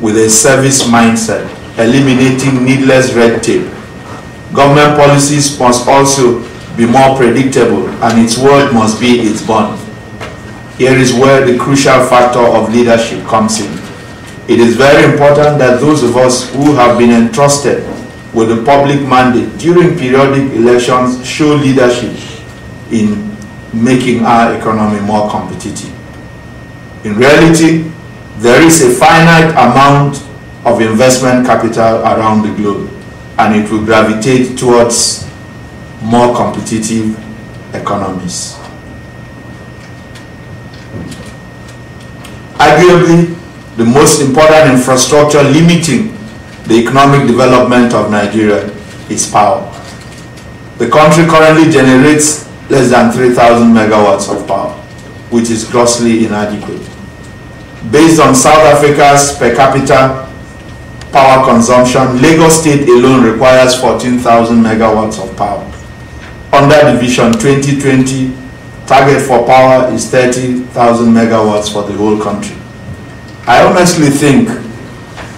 with a service mindset, eliminating needless red tape. Government policies must also be more predictable, and its word must be its bond. Here is where the crucial factor of leadership comes in. It is very important that those of us who have been entrusted with the public mandate during periodic elections show leadership in making our economy more competitive. In reality, there is a finite amount of investment capital around the globe, and it will gravitate towards more competitive economies. Arguably, the most important infrastructure limiting the economic development of Nigeria is power. The country currently generates less than 3,000 megawatts of power, which is grossly inadequate. Based on South Africa's per capita power consumption, Lagos State alone requires 14,000 megawatts of power. Under the Vision 2020, target for power is 30,000 megawatts for the whole country. I honestly think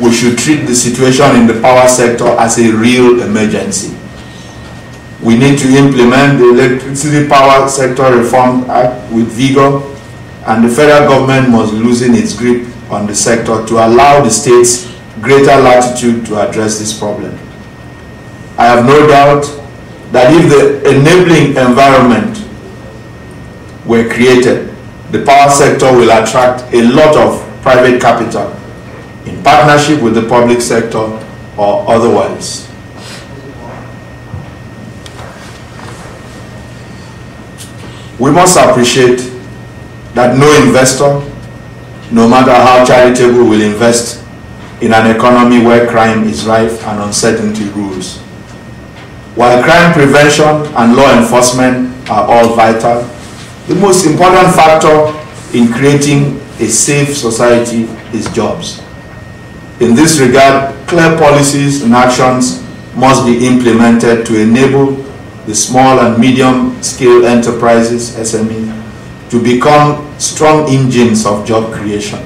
we should treat the situation in the power sector as a real emergency. We need to implement the Electricity Power Sector Reform Act with vigor, and the federal government must loosen its grip on the sector to allow the states greater latitude to address this problem. I have no doubt that if the enabling environment were created, the power sector will attract a lot of private capital in partnership with the public sector or otherwise. We must appreciate that no investor, no matter how charitable, will invest in an economy where crime is rife and uncertainty rules. While crime prevention and law enforcement are all vital, the most important factor in creating a safe society is jobs. In this regard, clear policies and actions must be implemented to enable the small and medium-scale enterprises, SMEs, to become strong engines of job creation.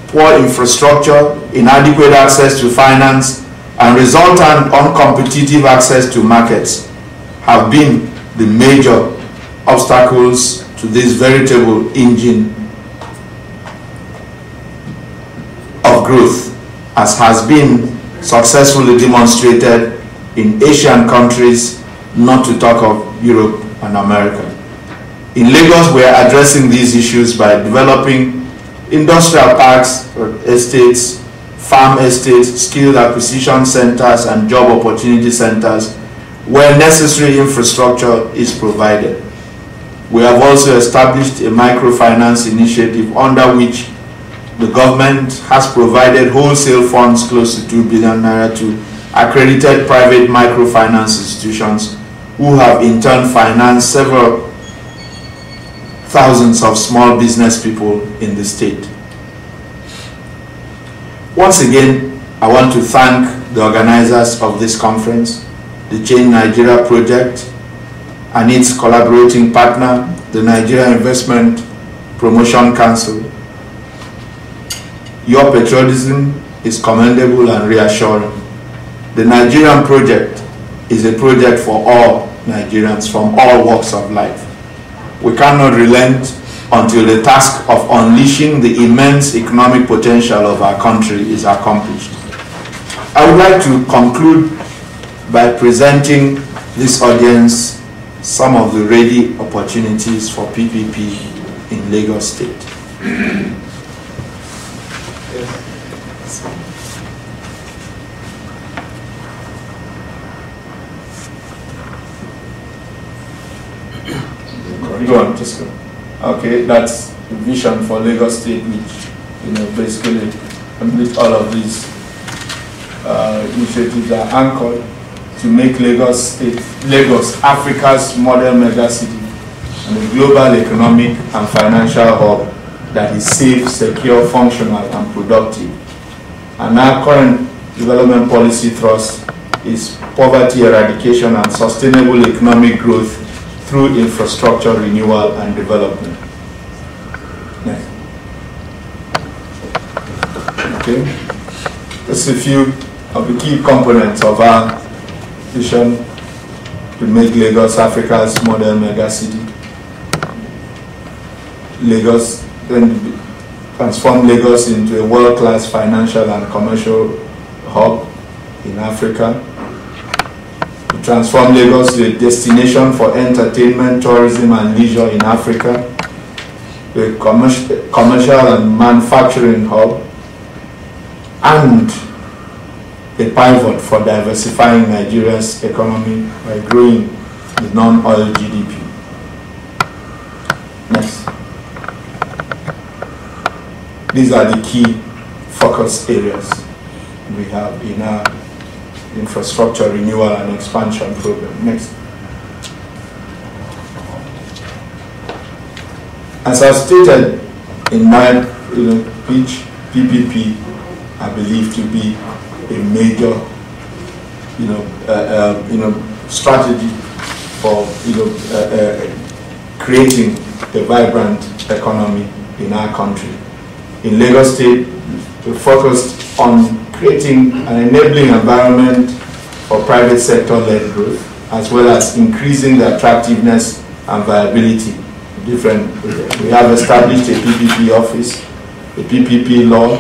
Poor infrastructure, inadequate access to finance, and resultant uncompetitive access to markets have been the major obstacles to this veritable engine of growth, as has been successfully demonstrated in Asian countries, not to talk of Europe and America. In Lagos, we are addressing these issues by developing industrial parks, estates, farm estates, skill acquisition centers, and job opportunity centers where necessary infrastructure is provided. We have also established a microfinance initiative under which the government has provided wholesale funds close to 2 billion naira to accredited private microfinance institutions who have in turn financed several thousands of small business people in the state. Once again, I want to thank the organizers of this conference, the Change Nigeria Project, and its collaborating partner, the Nigeria Investment Promotion Council. Your patriotism is commendable and reassuring. The Nigerian project is a project for all Nigerians from all walks of life. We cannot relent until the task of unleashing the immense economic potential of our country is accomplished. I would like to conclude by presenting this audience some of the ready opportunities for PPP in Lagos State. Go on, just go. Okay, that's the vision for Lagos State, which basically with all of these initiatives are anchored to make Lagos Africa's model megacity and a global economic and financial hub that is safe, secure, functional, and productive. And our current development policy thrust is poverty eradication and sustainable economic growth through infrastructure renewal and development. Next. Okay. just a few of the key components of our vision to make Lagos Africa's modern megacity. Lagos, then transform Lagos into a world-class financial and commercial hub in Africa. To transform Lagos to a destination for entertainment, tourism and leisure in Africa. To a commercial and manufacturing hub. And a pivot for diversifying Nigeria's economy by growing the non-oil GDP. Next. These are the key focus areas we have in our infrastructure renewal and expansion program. Next. As I stated in my pitch, PPP I believe to be a major strategy for creating a vibrant economy in our country. In Lagos State, we focused on creating an enabling environment for private sector-led growth, as well as increasing the attractiveness and viability of different projects. We have established a PPP office. The PPP law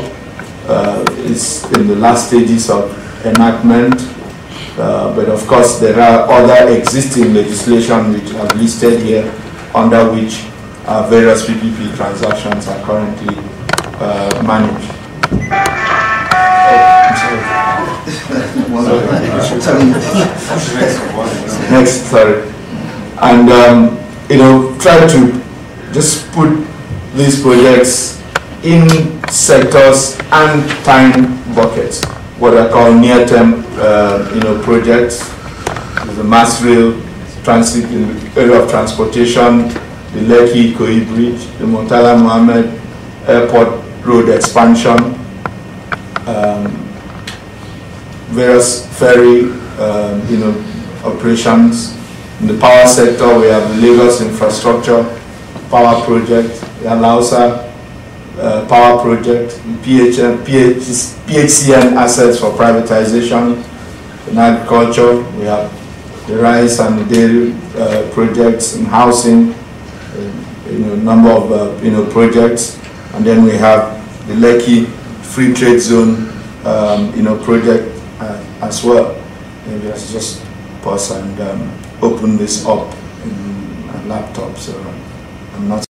is in the last stages of enactment, but of course there are other existing legislation which are listed here, under which various PPP transactions are currently managed. Next, sorry. And try to just put these projects in sectors and time buckets, what I call near-term projects. There's the mass rail transit in the area of transportation, the Lekki-Ikoyi Bridge, the Murtala Mohammed Airport Road expansion, various ferry operations. In the power sector, we have the Lagos Infrastructure Power Project, the Alausa Power Project, PHCN assets for privatization. In agriculture, we have the rice and the dairy projects. In housing, a number of projects, and then we have the Lekki Free Trade Zone project as well. Maybe let's just pause and open this up in a laptop, so I'm not